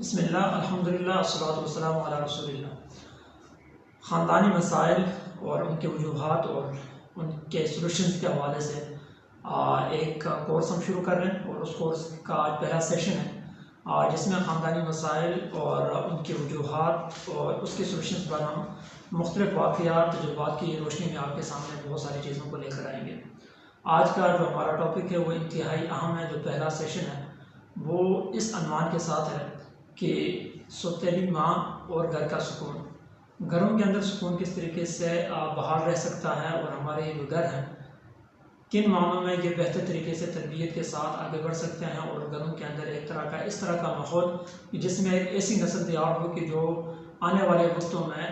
बिस्मिल्लाह अल्हम्दुलिल्लाह अस्सलातु वस्सलामु अला रसूलिल्लाह। ख़ानदानी मसाइल और उनके वजूहात और उनके सलूशंस के हवाले से एक कोर्स हम शुरू कर रहे हैं और उस कोर्स का आज पहला सेशन है जिसमें ख़ानदानी मसाइल और उनके वजूहात और उसके सलूशंस पर हम मुख्तलिफ़ वाक़यात तजुर्बात की रोशनी में आपके सामने बहुत सारी चीज़ों को लेकर आएंगे। आज का जो हमारा टॉपिक है वो इंतहाई अहम है। जो पहला सेशन है वो इस अनवान के साथ है कि सौतेली माँ और घर का सुकून। घरों के अंदर सुकून किस तरीके से बहाल रह सकता है और हमारे ये जो घर हैं किन मामलों में ये बेहतर तरीके से तरबियत के साथ आगे बढ़ सकते हैं और घरों के अंदर इस तरह का माहौल जिसमें एक ऐसी नस्ल तैयार हो कि जो आने वाले वक्तों में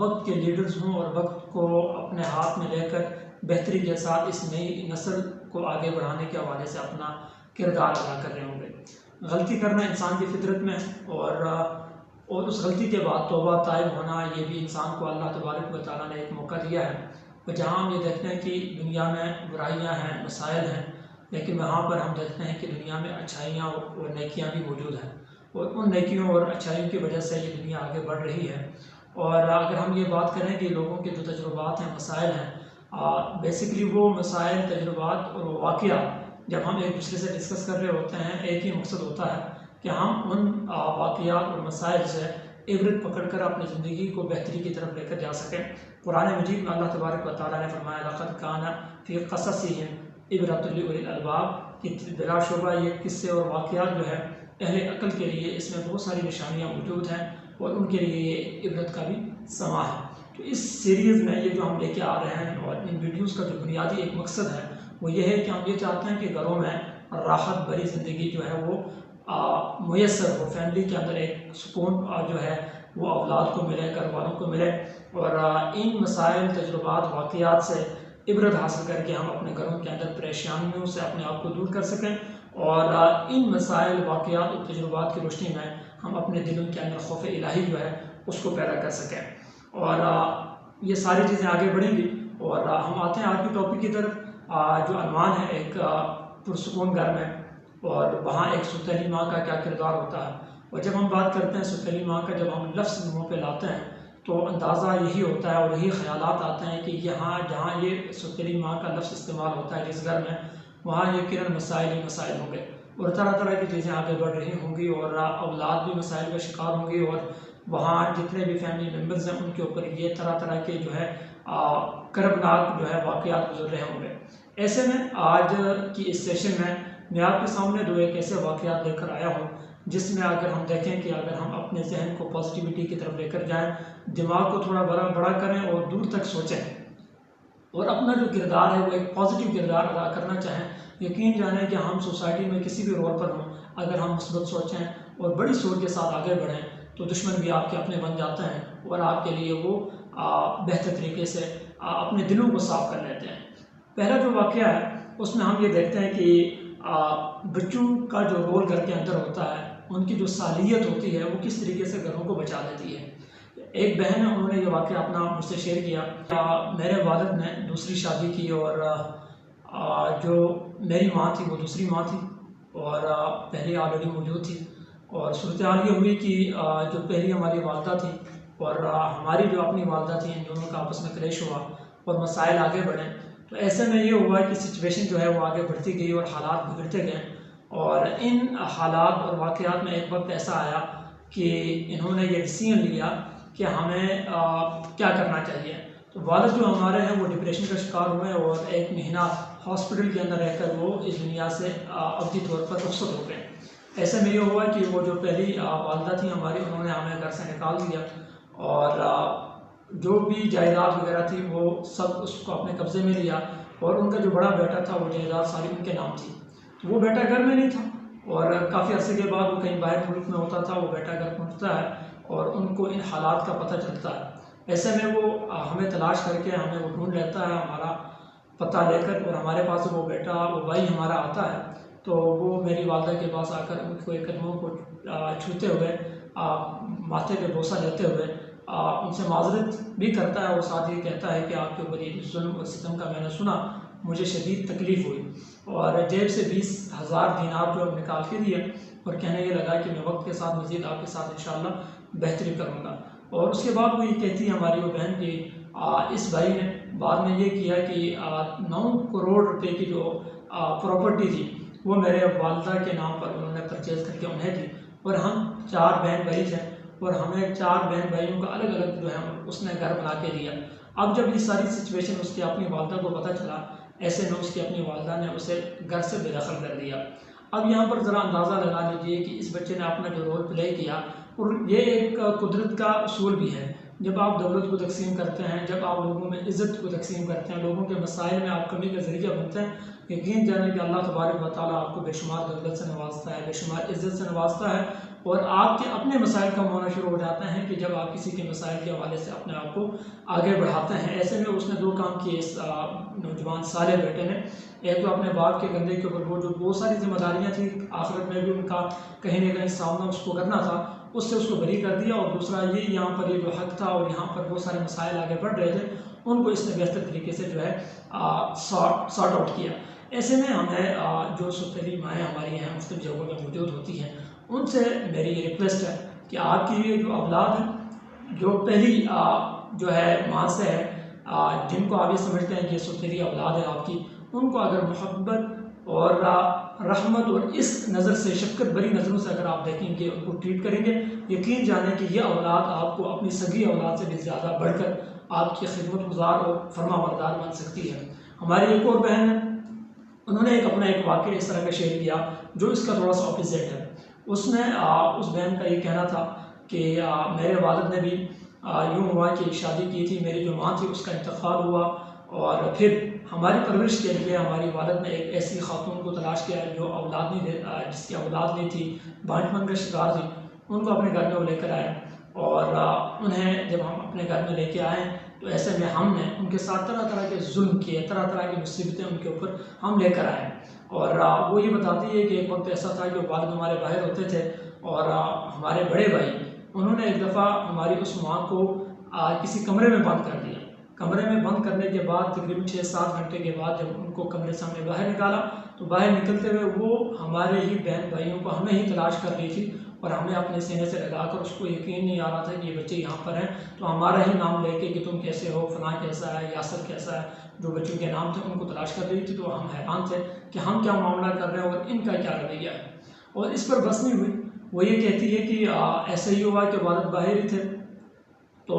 वक्त के लीडर्स हों और वक्त को अपने हाथ में लेकर बेहतरी के साथ इस नई नस्ल को आगे बढ़ाने के हवाले से अपना किरदार अदा कर रहे होंगे। गलती करना इंसान की फितरत में है और उस गलती के बाद तौबा ताइब होना ये भी इंसान को अल्लाह तबारक व तआला ने एक मौका दिया है। और जहाँ हम ये देखते हैं कि दुनिया में बुराइयाँ हैं, मसाइल हैं, लेकिन वहाँ पर हम देखते हैं कि दुनिया में अच्छाइयाँ और नेकियाँ भी मौजूद हैं और उन नेकियों और अच्छाइयों की वजह से ये दुनिया आगे बढ़ रही है। और अगर हम ये बात करें कि लोगों के जो तजुर्बात हैं, मसाइल हैं, बेसिकली वो मसाइल, तजुर्बात और वाक़या जब हम एक दूसरे से डिस्कस कर रहे होते हैं एक ही मकसद होता है कि हम उन वाक़यात और मसाइल से इबरत पकड़ कर अपनी ज़िंदगी को बेहतरी की तरफ लेकर जा सकें। कुरान मजीद में अल्लाह तबारक व तआला ने फरमाया लक़द काना फ़ी क़ससिहिम इबरतुल लिउलिल अलबाब कि बिलाशुबा ये किस्से और वाक़यात जो है अहले अक़ल के लिए इसमें बहुत सारी निशानियाँ मौजूद हैं और उनके लिए ये इबरत का भी समा है। तो इस सीरीज़ में ये जो हम लेके आ रहे हैं और इन वीडियोज़ का जो बुनियादी एक मकसद है वो ये है कि हम ये चाहते हैं कि घरों में राहत भरी ज़िंदगी जो है वो मुयस्सर हो, फैमिली के अंदर एक सुकून जो है वो औलाद को मिले, घर वालों को मिले और इन मसाइल, तजुर्बात, वाक़यात से इबरत हासिल करके हम अपने घरों के अंदर परेशानियों से अपने आप को दूर कर सकें और इन मसाइल, वाक़यात और तजुर्बात की रोशनी में हम अपने दिलों के अंदर खौफ इलाही जो है उसको पैदा कर सकें और ये सारी चीज़ें आगे बढ़ेंगी। और हम आते हैं आज की टॉपिक की तरफ जो अनवान है एक पुरसुकून घर में और वहाँ एक सौतेली माँ का क्या किरदार होता है। और जब हम बात करते हैं सौतेली माँ का, जब हम लफ्ज़ मुँह पे लाते हैं तो अंदाज़ा यही होता है और यही ख़यालात आते हैं कि यहाँ जहाँ ये सौतेली माँ का लफ्ज़ इस्तेमाल होता है जिस घर में, वहाँ यकीनन मसाइल ही मसाइल होंगे और तरह तरह की चीज़ें आगे बढ़ रही होंगी और औलाद भी मसाइल का शिकार होंगी और वहाँ जितने भी फैमिली मेम्बर्स हैं उनके ऊपर ये तरह तरह के जो है कर्बनाक जो है वाक़यात गुजर रहे होंगे। ऐसे में आज की इस सेशन में मैं आपके सामने दो एक ऐसे वाक़यात लेकर आया हूँ जिसमें अगर हम देखें कि अगर हम अपने जहन को पॉजिटिविटी की तरफ लेकर जाएं, दिमाग को थोड़ा बड़ा करें और दूर तक सोचें और अपना जो किरदार है वो एक पॉजिटिव किरदार अदा करना चाहें, यकीन जाने कि हम सोसाइटी में किसी भी रोल पर हों, अगर हम मुस्बत सोचें और बड़ी सोच के साथ आगे बढ़ें तो दुश्मन भी आपके अपने बन जाते हैं और आपके लिए वो बेहतर तरीके से अपने दिलों को साफ कर लेते हैं। पहला जो वाक़या है उसमें हम ये देखते हैं कि बच्चों का जो रोल घर के अंदर होता है, उनकी जो सालियत होती है वो किस तरीके से घरों को बचा लेती है। एक बहन है, उन्होंने ये वाक़या अपना मुझसे शेयर किया। मेरे वालिद ने दूसरी शादी की और जो मेरी माँ थी वो दूसरी माँ थी और पहले ऑलरेडी मौजूद थी और सूरत हाल ये हुई कि जो पहली हमारी वालदा थी और हमारी जो अपनी वालदा थी, इन दोनों का आपस में क्लैश हुआ और मसाइल आगे बढ़े। तो ऐसे में ये हुआ कि सिचुएशन जो है वो आगे बढ़ती गई और हालात बिगड़ते गए और इन हालात और वाक़यात में एक वक्त ऐसा आया कि इन्होंने ये डिसीजन लिया कि हमें क्या करना चाहिए। तो वालिद जो हमारे हैं वो डिप्रेशन का शिकार हुए और 1 महीना हॉस्पिटल के अंदर रहकर वो इस दुनिया से अवधि तौर पर रुखसत हो गए। ऐसे में ये हुआ कि वो जो पहली वालदा थी हमारी, उन्होंने हमें घर से निकाल दिया और जो भी जायदाद वगैरह थी वो सब उसको अपने कब्ज़े में लिया और उनका जो बड़ा बेटा था वो जायदाद सारी उनके नाम थी। तो वो बेटा घर में नहीं था और काफ़ी अर्से के बाद वो कहीं बाहर मुल्क में होता था, वो बेटा घर पहुँचता है और उनको इन हालात का पता चलता है। ऐसे में वो हमें तलाश करके हमें वो ढूंढ लेता है, हमारा पता लेकर, और हमारे पास वो बेटा, वो भाई हमारा आता है तो वो मेरी वालदा के पास आकर उनको एक कदमों को छूते हुए माथे पे बोसा लेते हुए उनसे माजरत भी करता है और साथ ही कहता है कि आपके ऊपर ये जुल्म और सितम का मैंने सुना, मुझे शदीद तकलीफ़ हुई और जेब से 20,000 दीनार जो निकाल के दिए और कहने ये लगा कि मैं वक्त के साथ मज़ीद आपके साथ इंशाअल्लाह बेहतरी करूँगा। और उसके बाद वो ये कहती है हमारी वो बहन की इस भाई ने बाद में ये किया कि 9 करोड़ रुपए की जो प्रॉपर्टी थी वो मेरे वालदा के नाम पर उन्होंने परचेज़ करके उन्हें दी। और हम 4 बहन भाई थे और हमें 4 बहन भाइयों का अलग अलग जो है उसने घर बना के दिया। अब जब ये सारी सिचुएशन उसकी अपनी वालदा को पता चला, ऐसे में उसकी अपनी वालदा ने उसे घर से बेदखल कर दिया। अब यहाँ पर ज़रा अंदाज़ा लगा लीजिए कि इस बच्चे ने अपना जो रोल प्ले किया, और ये एक कुदरत का उसूल भी है। जब आप दौलत को तकसीम करते हैं, जब आप लोगों में इज़्ज़त को तकसीम करते हैं, लोगों के मसाइल में आप कमी का ज़रिया बनते हैं, यकीन जाने कि अल्लाह तबारक व तआला आपको बेशुमार दौलत से नवाजता है, बेशुमार इज़्ज़त से नवाजता है। और आपके अपने मसाइल कम होना शुरू हो जाते हैं कि जब आप किसी के मसाइल के हवाले से अपने आप को आगे बढ़ाते हैं। ऐसे में उसने 2 काम किए इस नौजवान साले बेटे ने। एक तो अपने बाप के कंधे के ऊपर वो जो बहुत सारी जिम्मेदारियाँ थी, आखिरत में भी उनका कहीं ना कहीं सामना उसको करना था, उससे उसको बरी कर दिया। और दूसरा ये यहाँ पर ये जो हक था और यहाँ पर बहुत सारे मसाइल आगे बढ़ रहे थे, उनको इसने बेहतर तरीके से जो है सॉर्ट आउट किया। ऐसे में हमें जो सुतली माएँ हमारी हैं मुख्तलिफ जगहों में मौजूद होती हैं, उनसे मेरी ये रिक्वेस्ट है कि आपकी ये जो औलाद है, जो पहली जो है माँ से है, जिनको आप ये समझते हैं कि सुतली औलाद है आपकी, उनको अगर मोहब्बत और रहमत और इस नज़र से, शफ़क़त भरी नज़रों से अगर आप देखेंगे, उनको ट्रीट करेंगे, यकीन जाने कि ये औलाद आपको अपनी सगी औलाद से भी ज़्यादा बढ़कर आपकी खिदमत गुजार और फरमाबरदार बन सकती है। हमारी एक और बहन है, उन्होंने अपना एक वाक़या इस तरह का शेयर किया जो इसका थोड़ा सा ऑपोजिट है। उसने उस बहन का ये कहना था कि मेरे वालिद ने भी यूँ हुआ कि शादी की थी, मेरी जो माँ थी उसका इंतकाल हुआ, और फिर हमारी परवरिश के लिए हमारी वालिद ने एक ऐसी खातून को तलाश किया जो औलाद नहीं, जिसकी औलाद नहीं थी, बांझपन का शिकार थी। उनको अपने घर में वो लेकर आए, और उन्हें जब हम अपने घर में लेके आए तो ऐसे में हमने उनके साथ तरह तरह के जुल्म किए, तरह तरह की मुसीबतें उनके ऊपर हम लेकर आए। और वो ये बताती है कि एक वक्त ऐसा था कि वालिद हमारे बाहर होते थे, और हमारे बड़े भाई उन्होंने एक दफ़ा हमारी उस माँ को किसी कमरे में बंद कर दिया। कमरे में बंद करने के बाद तकरीबन 6-7 घंटे के बाद जब उनको कमरे से हमने बाहर निकाला, तो बाहर निकलते हुए वो हमारे ही बहन भाइयों को हमें ही तलाश कर रही थी, और हमें अपने सीने से लगाकर, उसको यकीन नहीं आ रहा था कि ये बच्चे यहाँ पर हैं, तो हमारा ही नाम लेके कि तुम कैसे हो, फलां कैसा है, यासर कैसा है, जो बच्चों के नाम थे उनको तलाश कर रही थी। तो हम हैरान थे कि हम क्या मामला कर रहे हैं और इनका क्या रवैया है। और इस पर बस नहीं हुई, वो ये कहती है कि ऐसे ही हुआ कि वालिद बाहर ही थे, तो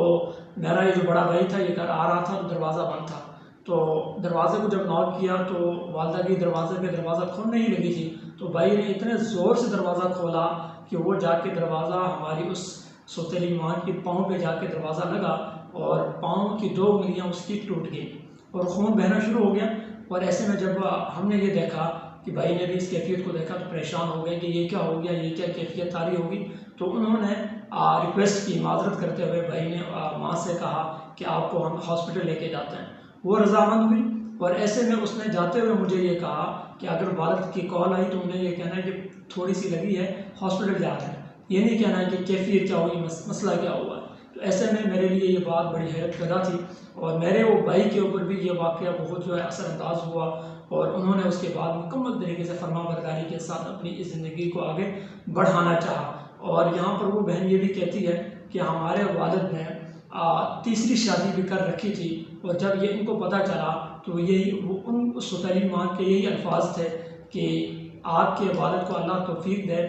मेरा ये जो बड़ा भाई था ये घर आ रहा था, तो दरवाज़ा बंद था। तो दरवाजे को जब नॉक किया तो वालदा की दरवाजे पे दरवाज़ा खोलने ही लगी थी, तो भाई ने इतने ज़ोर से दरवाज़ा खोला कि वो जाके दरवाज़ा हमारी उस सौतेली माँ की पाँव पे जाके दरवाज़ा लगा, और पाँव की 2 उंगलियाँ उसकी टूट गई और खून बहना शुरू हो गया। और ऐसे में जब हमने ये देखा कि भाई ने भी इस कैफियत को देखा, तो परेशान हो गए कि ये क्या हो गया, ये क्या कैफियत तारी होगी। तो उन्होंने रिक्वेस्ट की, माजरत करते हुए भाई ने माँ से कहा कि आपको हम हॉस्पिटल लेके जाते हैं। वो रजामंद हुई, और ऐसे में उसने जाते हुए मुझे ये कहा कि अगर वालिद की कॉल आई तो उन्हें ये कहना है कि थोड़ी सी लगी है, हॉस्पिटल जाते हैं, ये नहीं कहना है कि कैफियत क्या हुई, मसला क्या हुआ। तो ऐसे में मेरे लिए ये बात बड़ी हैरत ज़दा थी, और मेरे वो भाई के ऊपर भी ये वाक़या बहुत जो है असरअंदाज हुआ, और उन्होंने उसके बाद मुकम्मल तरीके से फरमाबरदारी के साथ अपनी इस ज़िंदगी को आगे बढ़ाना चाहा। और यहाँ पर वो बहन ये भी कहती है कि हमारे वालिद ने तीसरी शादी भी कर रखी थी, और जब ये इनको पता चला तो यही वो उन सुतैली माँ के यही अल्फाज थे कि आपके वालिद को अल्लाह तौफीक दे,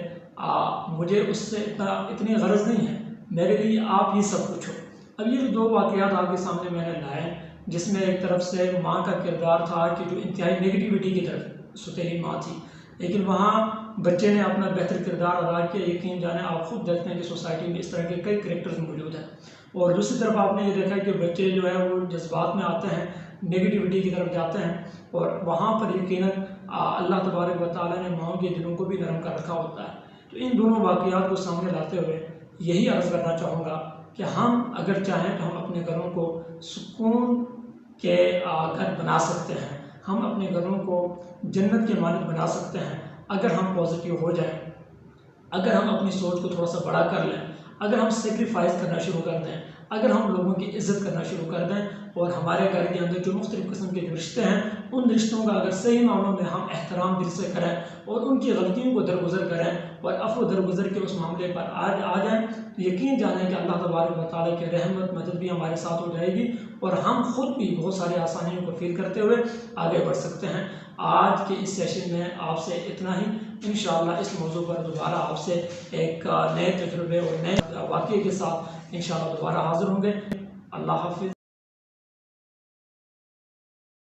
मुझे उससे इतनी गरज नहीं है, मेरे लिए आप ही सब कुछ हो। अब ये जो 2 वाक़यात आपके सामने मैंने लाए, जिसमें एक तरफ से माँ का किरदार था कि जो इंतहाई नेगेटिविटी की तरफ सुतैली माँ थी, लेकिन वहाँ बच्चे ने अपना बेहतर किरदार अदा किया। यकीन जाने आप खुद देखते हैं कि सोसाइटी में इस तरह के कई करैक्टर्स मौजूद हैं। और दूसरी तरफ आपने ये देखा कि बच्चे जो है वो जज्बात में आते हैं, नेगेटिविटी की तरफ जाते हैं, और वहाँ पर यकीनन अल्लाह तबारक व तआला ने माओं के दिलों को भी नरम कर रखा होता है। तो इन दोनों वाक़यात को सामने लाते हुए यही अर्ज़ करना चाहूँगा कि हम अगर चाहें तो हम अपने घरों को सुकून के घर बना सकते हैं, हम अपने घरों को जन्नत के मानद बना सकते हैं अगर हम पॉजिटिव हो जाएं, अगर हम अपनी सोच को थोड़ा सा बड़ा कर लें, अगर हम सेक्रीफाइस करना शुरू कर दें, अगर हम लोगों की इज़्ज़त करना शुरू कर दें, और हमारे घर के अंदर जो मुख्तलिफ़ किस्म के रिश्ते हैं उन रिश्तों का अगर सही मामलों में हम एहतराम दिल से करें और उनकी गलतियों को दरगुजर करें और अफ़्व दरगुजर के उस मामले पर आ जाएँ, तो यकीन जाने कि अल्लाह तबारक व तआला की रहमत मदद भी हमारे साथ हो जाएगी और हम खुद भी बहुत सारी आसानियों को फील करते हुए आगे बढ़ सकते हैं। आज के इस सेशन में आपसे इतना ही। इंशाअल्लाह इस मौजू पर दोबारा आपसे एक नए तजुर्बे और नए वाक़ये के साथ इंशाअल्लाह दोबारा हाज़िर होंगे। अल्लाह हाफ़िज़।